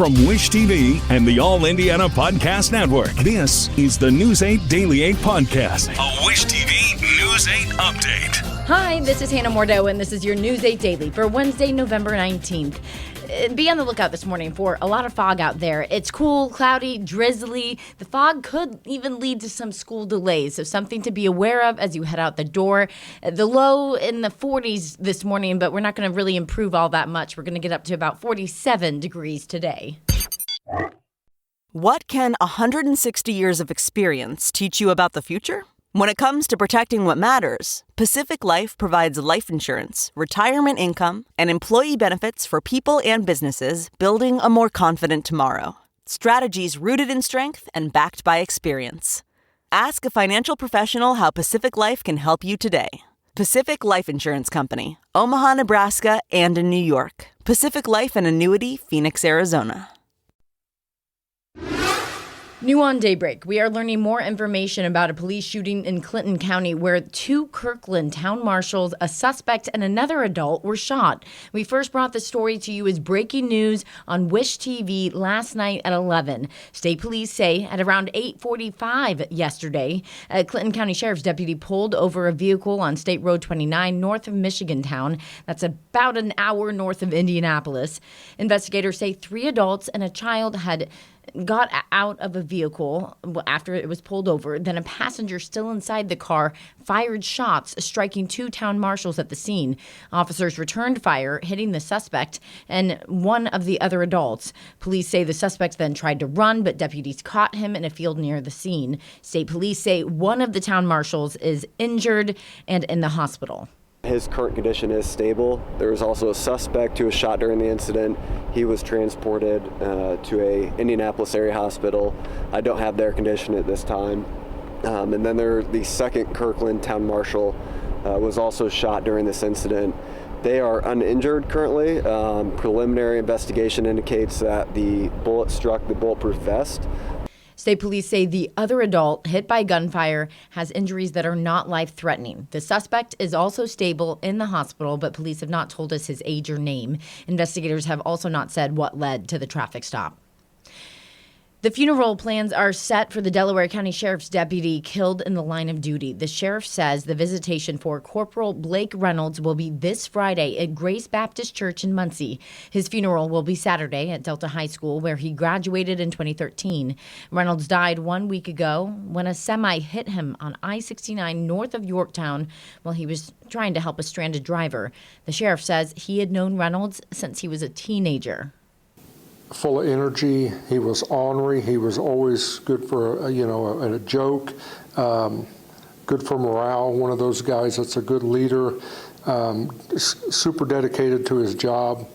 From Wish TV and the All Indiana Podcast Network, this is the News 8 Daily 8 Podcast, a Wish TV News 8 update. Hi, this is Hannah Mordeau, and this is your News 8 Daily for Wednesday, November 19th. Be on the lookout this morning for a lot of fog out there. It's cool, cloudy, drizzly. The fog could even lead to some school delays, so something to be aware of as you head out the door. The low in the 40s this morning, but we're not going to really improve all that much. We're going to get up to about 47 degrees today. What can 160 years of experience teach you about the future? When it comes to protecting what matters, Pacific Life provides life insurance, retirement income, and employee benefits for people and businesses building a more confident tomorrow. Strategies rooted in strength and backed by experience. Ask a financial professional how Pacific Life can help you today. Pacific Life Insurance Company, Omaha, Nebraska, and in New York. Pacific Life and Annuity, Phoenix, Arizona. New on Daybreak, we are learning more information about a police shooting in Clinton County where two Kirklin town marshals, a suspect, and another adult were shot. We first brought the story to you as breaking news on Wish TV last night at 11. State police say at around 8:45 yesterday, a Clinton County Sheriff's deputy pulled over a vehicle on State Road 29 north of Michigantown. That's about an hour north of Indianapolis. Investigators say 3 adults and a child had got out of a vehicle after it was pulled over. Then a passenger still inside the car fired shots, striking 2 town marshals at the scene. Officers returned fire, hitting the suspect and one of the other adults. Police say the suspect then tried to run, but deputies caught him in a field near the scene. State police say one of the town marshals is injured and in the hospital. His current condition is stable. There was also a suspect who was shot during the incident. He was transported to a Indianapolis area hospital. I don't have their condition at this time. And then the second Kirklin town marshal was also shot during this incident. They are uninjured currently. Preliminary investigation indicates that the bullet struck the bulletproof vest. State police say the other adult hit by gunfire has injuries that are not life-threatening. The suspect is also stable in the hospital, but police have not told us his age or name. Investigators have also not said what led to the traffic stop. The funeral plans are set for the Delaware County Sheriff's deputy killed in the line of duty. The sheriff says the visitation for Corporal Blake Reynolds will be this Friday at Grace Baptist Church in Muncie. His funeral will be Saturday at Delta High School, where he graduated in 2013. Reynolds died 1 week ago when a semi hit him on I-69 north of Yorktown while he was trying to help a stranded driver. The sheriff says he had known Reynolds since he was a teenager. Full of energy. He was ornery. He was always good for a joke, good for morale. One of those guys that's a good leader, super dedicated to his job,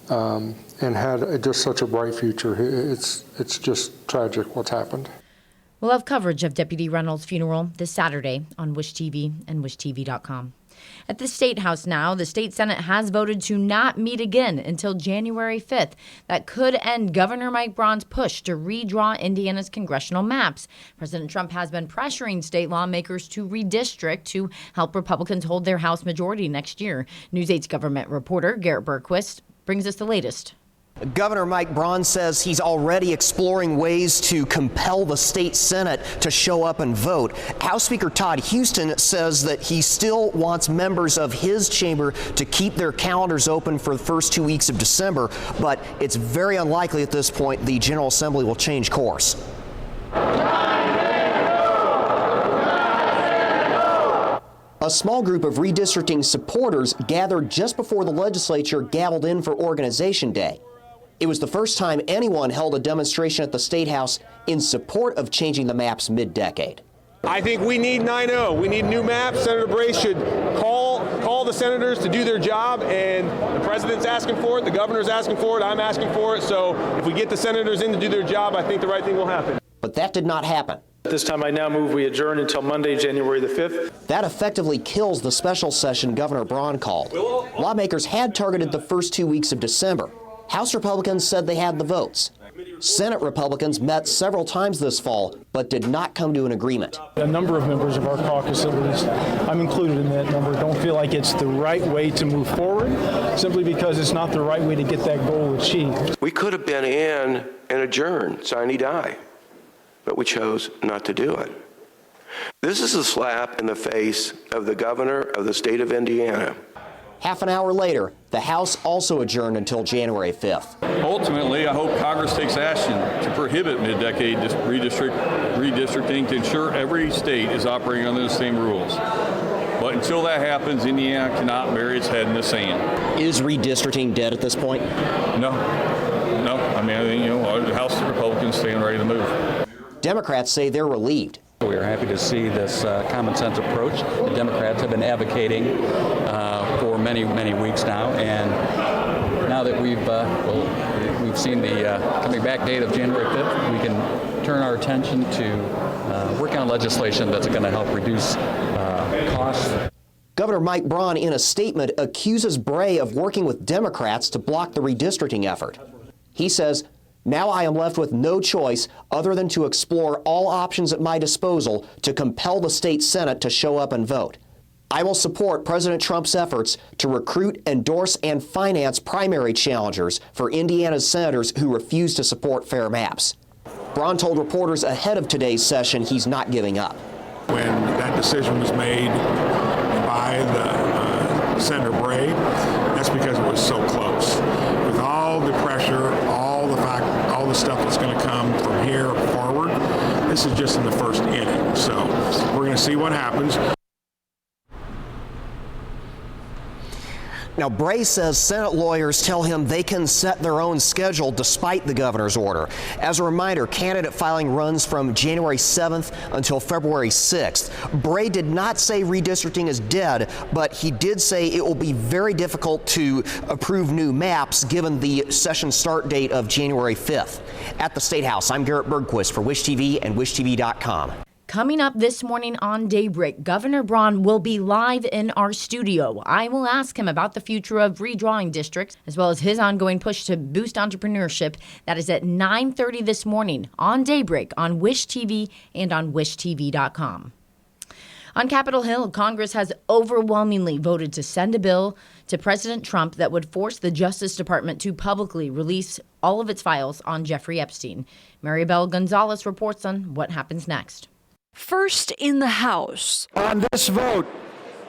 and had just such a bright future. It's just tragic what's happened. We'll have coverage of Deputy Reynolds' funeral this Saturday on Wish TV and WishTV.com. At the State House now, the State Senate has voted to not meet again until January 5th. That could end Governor Mike Braun's push to redraw Indiana's congressional maps. President Trump has been pressuring state lawmakers to redistrict to help Republicans hold their House majority next year. News 8's government reporter Garrett Bergquist brings us the latest. Governor Mike Braun says he's already exploring ways to compel the state Senate to show up and vote. House Speaker Todd Houston says that he still wants members of his chamber to keep their calendars open for the first 2 weeks of December, but it's very unlikely at this point the General Assembly will change course. A small group of redistricting supporters gathered just before the legislature gavelled in for Organization Day. It was the first time anyone held a demonstration at the State House in support of changing the maps mid-decade. I think we need 9-0. We need new maps. Senator Brace should call the senators to do their job, and the president's asking for it, the governor's asking for it, I'm asking for it. So if we get the senators in to do their job, I think the right thing will happen. But that did not happen. At this time, I now move we adjourn until Monday, January the 5th. That effectively kills the special session Governor Braun called. Lawmakers had targeted the first 2 weeks of December. House Republicans said they had the votes. Senate Republicans met several times this fall, but did not come to an agreement. A number of members of our caucus, at least, I'm included in that number, don't feel like it's the right way to move forward, simply because it's not the right way to get that goal achieved. We could have been in and adjourned, sine die, but we chose not to do it. This is a slap in the face of the governor of the state of Indiana. Half an hour later, the House also adjourned until January 5th. Ultimately, I hope Congress takes action to prohibit mid-decade redistricting to ensure every state is operating under the same rules. But until that happens, Indiana cannot bury its head in the sand. Is redistricting dead at this point? No. I mean, the House Republicans stand ready to move. Democrats say they're relieved. We are happy to see this common sense approach. The Democrats have been advocating for many weeks now, and now that we've seen the coming back date of January 5th, we can turn our attention to work on legislation that's going to help reduce costs. Governor Mike Braun, in a statement, accuses Bray of working with Democrats to block the redistricting effort. He says, "Now I am left with no choice other than to explore all options at my disposal to compel the state Senate to show up and vote. I will support President Trump's efforts to recruit, endorse, and finance primary challengers for Indiana's senators who refuse to support fair maps." Braun told reporters ahead of today's session he's not giving up. When that decision was made by the Senator Bray, that's because it was so close. With all the pressure, all the stuff that's going to come from here forward, this is just in the first inning. So we're going to see what happens. Now, Bray says Senate lawyers tell him they can set their own schedule despite the governor's order. As a reminder, candidate filing runs from January 7th until February 6th. Bray did not say redistricting is dead, but he did say it will be very difficult to approve new maps given the session start date of January 5th. At the State House, I'm Garrett Bergquist for Wish TV and WishTV.com. Coming up this morning on Daybreak, Governor Braun will be live in our studio. I will ask him about the future of redrawing districts, as well as his ongoing push to boost entrepreneurship. That is at 9:30 this morning on Daybreak on Wish TV and on WishTV.com. On Capitol Hill, Congress has overwhelmingly voted to send a bill to President Trump that would force the Justice Department to publicly release all of its files on Jeffrey Epstein. Maribel Gonzalez reports on what happens next. First in the House. On this vote,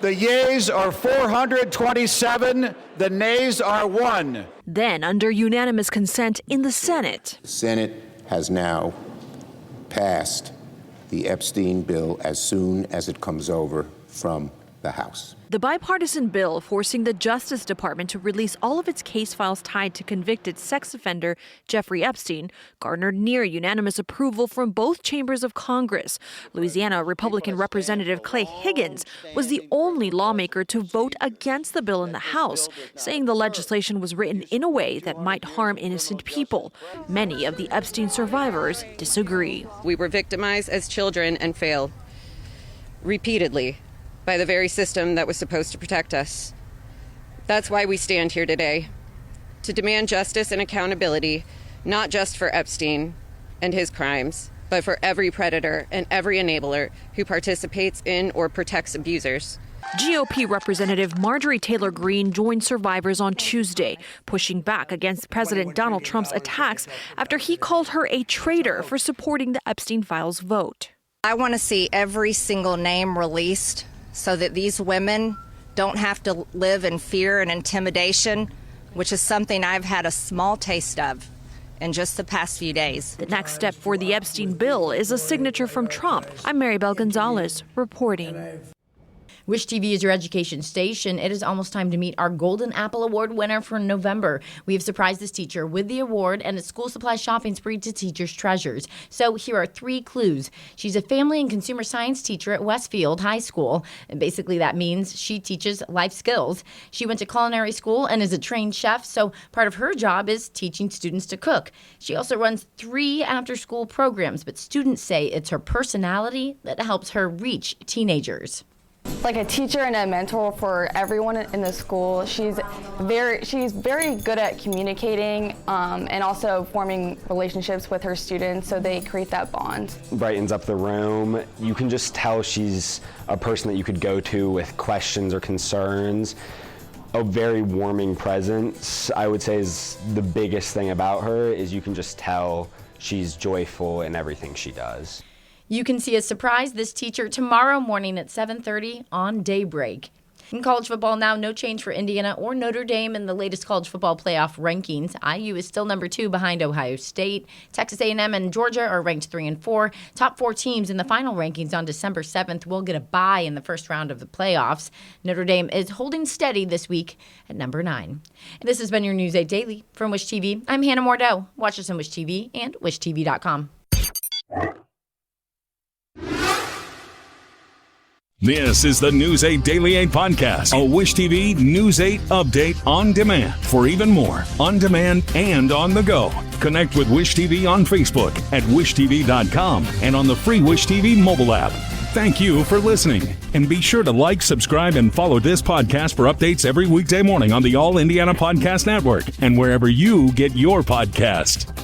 the yeas are 427, the nays are 1. Then, under unanimous consent in the Senate. The Senate has now passed the Epstein bill as soon as it comes over from the House. The bipartisan bill forcing the Justice Department to release all of its case files tied to convicted sex offender Jeffrey Epstein garnered near unanimous approval from both chambers of Congress. Louisiana Republican Representative Clay Higgins was the only lawmaker to vote against the bill in the House, saying the legislation was written in a way that might harm innocent people. Many of the Epstein survivors disagree. We were victimized as children and failed repeatedly by the very system that was supposed to protect us. That's why we stand here today, to demand justice and accountability, not just for Epstein and his crimes, but for every predator and every enabler who participates in or protects abusers. GOP Representative Marjorie Taylor Greene joined survivors on Tuesday, pushing back against President Donald Trump's attacks after he called her a traitor for supporting the Epstein files vote. I want to see every single name released so that these women don't have to live in fear and intimidation, which is something I've had a small taste of in just the past few days. The next step for the Epstein bill is a signature from Trump. I'm Maribel Gonzalez reporting. Wish TV is your education station. It is almost time to meet our Golden Apple Award winner for November. We have surprised this teacher with the award and a school supply shopping spree to teachers' treasures. So here are 3 clues. She's a family and consumer science teacher at Westfield High School. And basically that means she teaches life skills. She went to culinary school and is a trained chef, so part of her job is teaching students to cook. She also runs 3 after-school programs, but students say it's her personality that helps her reach teenagers. like a teacher and a mentor for everyone in the school. She's very good at communicating and also forming relationships with her students, so they create that bond. Brightens up the room. You can just tell she's a person that you could go to with questions or concerns. A very warming presence, I would say, is the biggest thing about her, is you can just tell she's joyful in everything she does. You can see a surprise this teacher tomorrow morning at 7:30 on Daybreak. In college football now, no change for Indiana or Notre Dame in the latest college football playoff rankings. IU is still number 2 behind Ohio State. Texas A&M and Georgia are ranked 3 and 4. Top 4 teams in the final rankings on December 7th will get a bye in the first round of the playoffs. Notre Dame is holding steady this week at number 9. And this has been your News 8 Daily from Wish TV. I'm Hannah Mordeau. Watch us on Wish TV and wishtv.com. This is the News 8 Daily 8 podcast, a Wish TV News 8 update on demand. For even more, on demand and on the go, connect with Wish TV on Facebook at wishtv.com and on the free Wish TV mobile app. Thank you for listening, and be sure to like, subscribe, and follow this podcast for updates every weekday morning on the All Indiana Podcast Network and wherever you get your podcast.